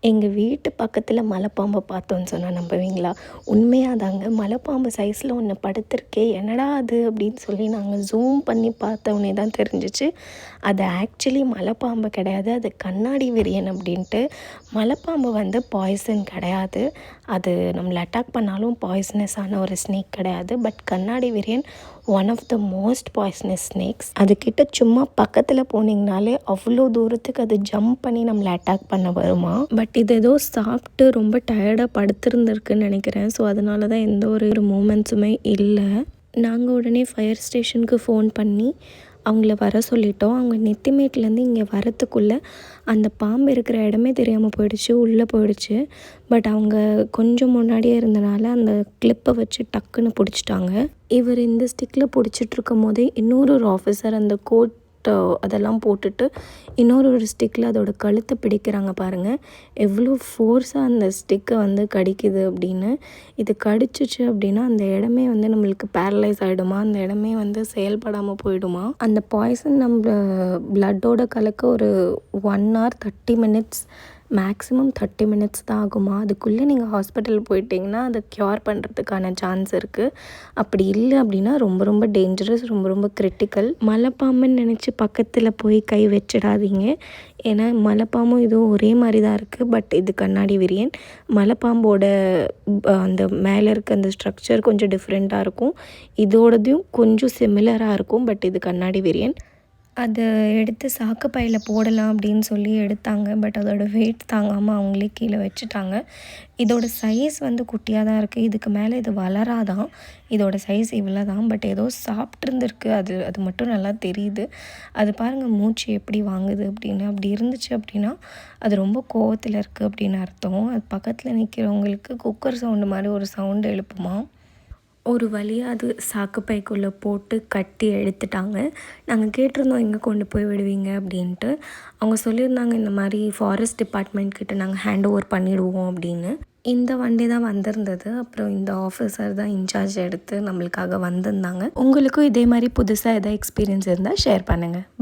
எங்கள் வீட்டு பக்கத்தில் மலைப்பாம்பை பார்த்தோன்னு சொன்னால் நம்புவீங்களா? உண்மையாக தாங்க. மலைப்பாம்பு சைஸில் ஒன்று படுத்திருக்கே, என்னடா அது அப்படின்னு சொல்லி நாங்கள் ஜூம் பண்ணி பார்த்தோன்னே தான் தெரிஞ்சிச்சு. அது ஆக்சுவலி மலைப்பாம்பு கிடையாது, அது கண்ணாடி விரியன் அப்படின்ட்டு. மலைப்பாம்பு வந்து பாய்சன் கிடையாது, அது நம்மளை அட்டாக் பண்ணாலும் பாய்சனஸான ஒரு ஸ்னேக் கிடையாது. பட் கண்ணாடி விரியன் one of the most poisonous snakes. அதுக்கிட்ட சும்மா பக்கத்தில் போனீங்கனாலே அவ்வளோ தூரத்துக்கு அது ஜம்ப் பண்ணி நம்மளை அட்டாக் பண்ண வருமா. பட் இது ஏதோ சாப்பிட்டு ரொம்ப டயர்டாக படுத்திருந்துருக்குன்னு நினைக்கிறேன். ஸோ அதனால தான் எந்த ஒரு மூமெண்ட்ஸுமே இல்லை. நாங்கள் உடனே ஃபயர் ஸ்டேஷனுக்கு ஃபோன் பண்ணி அவங்கள வர சொல்லிட்டோம். அவங்க நெத்திமேட்லேருந்து இங்கே வரத்துக்குள்ளே அந்த பாம்பு இருக்கிற இடமே தெரியாமல் போயிடுச்சு, உள்ளே போயிடுச்சு. பட் அவங்க கொஞ்சம் முன்னாடியே இருந்தனால அந்த கிளிப்பை வச்சு டக்குன்னு பிடிச்சிட்டாங்க. இவர் இந்த ஸ்டிக்கில் பிடிச்சிட்ருக்கும் போதே இன்னொரு ஆஃபீஸர் அந்த கோட் அதெல்லாம் போட்டுட்டு இன்னொரு ஸ்டிக்கில் அதோட கழுத்தை பிடிக்கிறாங்க பாருங்கள். எவ்வளோ ஃபோர்ஸாக அந்த ஸ்டிக்கை வந்து கடிக்குது அப்படின்னு. இது கடிச்சிச்சு அப்படின்னா அந்த இடமே வந்து நம்மளுக்கு பேரலைஸ் ஆகிடுமா, அந்த இடமே வந்து செயல்படாமல் போயிடுமா. அந்த பாய்சன் நம்ம பிளட்டோட கலக்க ஒரு 1 hour 30 minutes, மேக்ஸிமம் 30 minutes தான் ஆகுமா. அதுக்குள்ளே நீங்கள் ஹாஸ்பிட்டல் போயிட்டிங்கன்னா அதை க்யூர் பண்ணுறதுக்கான சான்ஸ் இருக்குது. அப்படி இல்லை அப்படின்னா ரொம்ப ரொம்ப டேஞ்சரஸ், ரொம்ப ரொம்ப கிரிட்டிக்கல். மலைப்பாம்புன்னு நினச்சி பக்கத்தில் போய் கை வச்சிடாதீங்க. ஏன்னா மலைப்பாம்பும் இதுவும் ஒரே மாதிரி தான் இருக்குது. பட் இது கண்ணாடி விரியன். மலைப்பாம்போட அந்த மேலே இருக்க அந்த ஸ்ட்ரக்சர் கொஞ்சம் டிஃப்ரெண்ட்டாக இருக்கும், இதோடதையும் கொஞ்சம் சிமிலராக இருக்கும். பட் இது கண்ணாடி விரியன். அதை எடுத்து சாக்கு பையில் போடலாம் அப்படின்னு சொல்லி எடுத்தாங்க. பட் அதோடய வெயிட் தாங்காமல் அவங்களே கீழே வச்சுட்டாங்க. இதோட சைஸ் வந்து குட்டியாக தான் இருக்குது, இதுக்கு மேலே இது வளராதான். இதோட சைஸ் இவ்வளோ தான். பட் ஏதோ சாப்பிட்ருந்துருக்கு, அது மட்டும் நல்லா தெரியுது. அது பாருங்கள் மூச்சு எப்படி வாங்குது அப்படின்னு. அப்படி இருந்துச்சு அப்படின்னா அது ரொம்ப கோவத்தில் இருக்குது அப்படின்னு அர்த்தம். அது பக்கத்தில் நிற்கிறவங்களுக்கு குக்கர் சவுண்டு மாதிரி ஒரு சவுண்டு எழுப்புமா. ஒரு வழியாக அது சாக்குப்பைக்குள்ளே போட்டு கட்டி எடுத்துட்டாங்க. நாங்கள் கேட்டிருந்தோம் எங்கே கொண்டு போய் விடுவீங்க அப்படின்ட்டு. அவங்க சொல்லியிருந்தாங்க இந்த மாதிரி ஃபாரஸ்ட் டிபார்ட்மெண்ட் கிட்ட நாங்கள் ஹேண்ட் ஓவர் பண்ணிவிடுவோம் அப்படின்னு. இந்த வண்டி தான் வந்திருந்தது. அப்புறம் இந்த ஆஃபீஸர் தான் இன்சார்ஜ் எடுத்து நம்மளுக்காக வந்திருந்தாங்க. உங்களுக்கும் இதே மாதிரி புதுசாக எதாவது எக்ஸ்பீரியன்ஸ் இருந்தால் ஷேர் பண்ணுங்கள். பாய்.